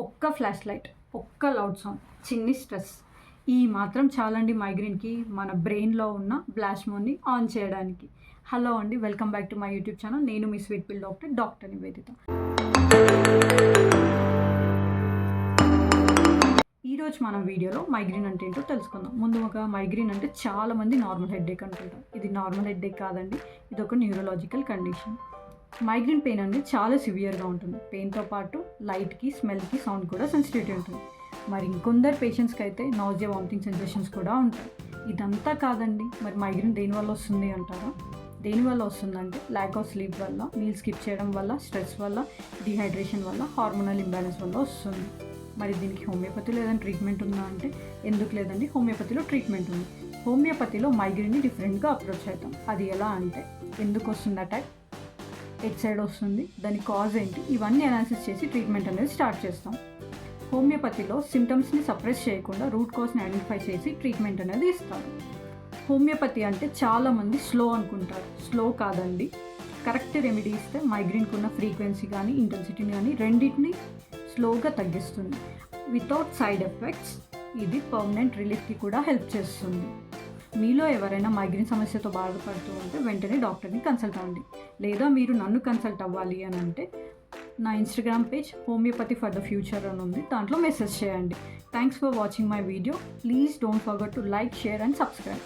ఒక్క flash light, ఒక్క loud sound, చిన్ని స్ట్రెస్, ఈ మాత్రం చాలండి మైగ్రేన్కి మన బ్రెయిన్లో ఉన్న బ్లాస్ట్ మోడ్ని ఆన్ చేయడానికి. హలో అండి, welcome back to my YouTube channel. నేను మీ స్వీట్ పిల్ డాక్టర్ నివేదిత. ఈరోజు మనం వీడియోలో మైగ్రేన్ అంటే ఏంటో తెలుసుకుందాం. ముందుగా మైగ్రేన్ అంటే చాలామంది నార్మల్ హెడ్ఏక్ అనుకుంటారు. ఇది నార్మల్ హెడ్ఏక్ కాదండి, ఇది ఒక న్యూరలాజికల్ కండిషన్. మైగ్రేన్ పెయిన్ అనేది చాలా సివియర్గా ఉంటుంది. పెయిన్తో పాటు లైట్కి, స్మెల్కి, సౌండ్ కూడా సెన్సిటివిటీ ఉంటుంది. మరి ఇంకొందరు పేషెంట్స్కి అయితే నాజియా, వామిటింగ్ సెన్సేషన్స్ కూడా ఉంటాయి. ఇదంతా కాదండి, మరి మైగ్రేన్ దేనివల్ల వస్తుంది అంటారా? దేనివల్ల వస్తుందంటే ల్యాక్ ఆఫ్ స్లీప్ వల్ల, మీల్ స్కిప్ చేయడం వల్ల, స్ట్రెస్ వల్ల, డిహైడ్రేషన్ వల్ల, హార్మోనల్ ఇంబ్యాలెన్స్ వల్ల వస్తుంది. మరి దీనికి హోమియోపతిలో ఏదైనా ట్రీట్మెంట్ ఉందా అంటే ఎందుకు లేదండి, హోమియోపతిలో ట్రీట్మెంట్ ఉంది. హోమియోపతిలో మైగ్రేన్ని డిఫరెంట్గా అప్రోచ్ అవుతాం. అది ఎలా అంటే ఎందుకు వస్తుంది అటాక్, ఎట్ సైడ్ వస్తుంది, దాని కాజ్ ఏంటి, ఇవన్నీ అనాలిసిస్ చేసి ట్రీట్మెంట్ అనేది స్టార్ట్ చేస్తాం. హోమియోపతిలో సిమ్టమ్స్ని సప్రెస్ చేయకుండా రూట్ కాజ్ని ఐడెంటిఫై చేసి ట్రీట్మెంట్ అనేది ఇస్తారు. హోమియోపతి అంటే చాలామంది స్లో అనుకుంటారు. స్లో కాదండి, కరెక్ట్ రెమెడీ ఇస్తే మైగ్రేన్కి ఉన్న ఫ్రీక్వెన్సీ కానీ ఇంటెన్సిటీని కానీ రెండింటిని స్లోగా తగ్గిస్తుంది. వితౌట్ సైడ్ ఎఫెక్ట్స్ ఇది పర్మనెంట్ రిలీఫ్కి కూడా హెల్ప్ చేస్తుంది. మీలో ఎవరైనా మైగ్రేన్ సమస్యతో బాధపడుతూ ఉంటే వెంటనే డాక్టర్ని కన్సల్ట్ అవ్వండి. లేదా మీరు నన్ను కన్సల్ట్ అవ్వాలి అని అంటే నా Instagram page homeopathy for the future అని ఉంది, దాంట్లో మెసేజ్ చేయండి. Thanks for watching my video. Please don't forget to like, share and subscribe.